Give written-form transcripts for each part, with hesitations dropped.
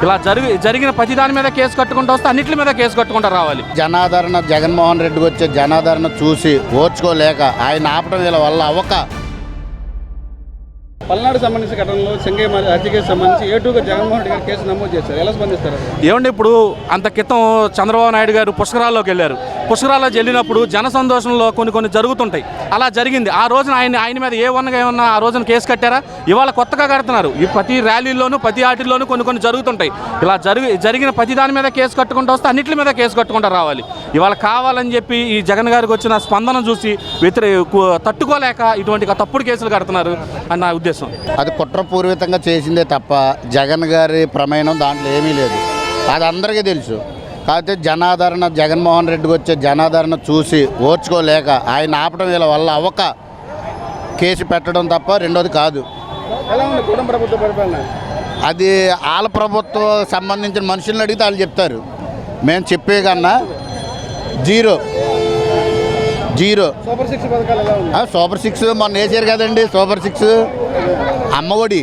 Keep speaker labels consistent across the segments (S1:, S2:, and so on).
S1: ఇలా జరిగిన ప్రతి దాని మీద కేసు కట్టుకుంటూ వస్తే అన్నిటి మీద కేసు కట్టుకుంటూ రావాలి.
S2: జనాదరణ జగన్మోహన్ రెడ్డికి వచ్చే జనాదరణ చూసి ఓర్చుకోలేక ఆయన ఆపడం వీళ్ళ వల్ల అవ్వక
S3: పల్నాడు సంబంధించిన ఘటనలో చెంగయ్య హత్య కేసు సంబంధించి ఏటుగా జగన్మోహన్ రెడ్డి గారు కేసు నమోదు చేశారు. ఎలా స్పందిస్తారు?
S1: ఏమండి, ఇప్పుడు అంత క్రితం చంద్రబాబు నాయుడు గారు పుష్కరాల్లోకి వెళ్ళారు. పుష్కరాల్లో వెళ్ళినప్పుడు జన సంతోషంలో కొన్ని జరుగుతుంటాయి. అలా జరిగింది. ఆ రోజున ఆయన మీద ఏమన్నా ఆ రోజున కేసు కట్టారా? ఇవాళ కొత్తగా కడుతున్నారు. ఈ ప్రతి ర్యాలీల్లోనూ ప్రతి ఆటిల్లోనూ కొన్ని జరుగుతుంటాయి. ఇలా జరిగిన ప్రతి దాని మీద కేసు కట్టుకుంటూ వస్తే అన్నిటి మీద కేసు కట్టుకుంటూ రావాలి. ఇవాళ కావాలని చెప్పి ఈ జగన్ గారికి వచ్చిన స్పందన చూసి తట్టుకోలేక ఇటువంటి తప్పుడు కేసులు కడుతున్నారు అని నా ఉద్దేశం.
S2: అది కుట్రపూర్వకంగా చేసిందే తప్ప జగన్ గారి ప్రమేయం దాంట్లో ఏమీ లేదు. అది అందరికీ తెలుసు. కాకపోతే జనాదరణ జగన్మోహన్ రెడ్డికి వచ్చే జనాదరణ చూసి ఓర్చుకోలేక ఆయన ఆపడం వీళ్ళ వల్ల అవ్వక కేసు పెట్టడం తప్ప రెండోది కాదు.
S3: ఎలా ఉంది కూటమి ప్రభుత్వ పరిపాలన?
S2: అది వాళ్ళ ప్రభుత్వం సంబంధించిన మనుషులను అడిగితే వాళ్ళు చెప్తారు. మేము చెప్పే కన్నా జీరో.
S3: సూపర్ 6 పథకాలు ఎలా ఉంది?
S2: సూపర్ 6 మొన్న వేసారు కదండి. సూపర్ 6 అమ్మఒడి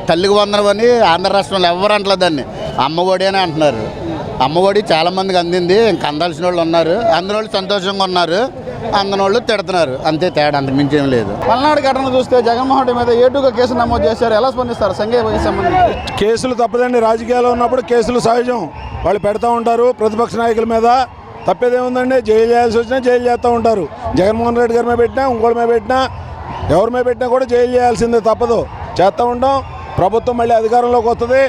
S2: తల్లికి వందనం అని ఆంధ్ర రాష్ట్రంలో ఎవరు అంటలేదు దాన్ని, అమ్మఒడి అని అంటున్నారు. అమ్మఒడి చాలామందికి అందింది. ఇంక అందాల్సిన వాళ్ళు ఉన్నారు, అందిన వాళ్ళు సంతోషంగా ఉన్నారు, అందిన వాళ్ళు తిడుతున్నారు. అంతే తేడా, అంత మించేం లేదు.
S3: పల్నాడు ఘటన చూస్తే జగన్మోహన్ రెడ్డి మీద ఏటుగా కేసు నమోదు చేశారు. ఎలా స్పందిస్తారు చెంగయ్య సంబంధించి?
S4: కేసులు తప్పదండి. రాజకీయాల్లో ఉన్నప్పుడు కేసులు సహజం. వాళ్ళు పెడతా ఉంటారు ప్రతిపక్ష నాయకుల మీద. తప్పేదేముందండి? జైలు చేయాల్సి వచ్చినా జైలు చేస్తూ ఉంటారు. జగన్మోహన్ రెడ్డి గారి మీద పెట్టినా, ఇంకోటి మీద పెట్టినా, ఎవరి మీద పెట్టినా కూడా జైలు చేయాల్సిందే, తప్పదు. చేస్తూ ఉంటాం. ప్రభుత్వం మళ్ళీ అధికారంలోకి వస్తుంది.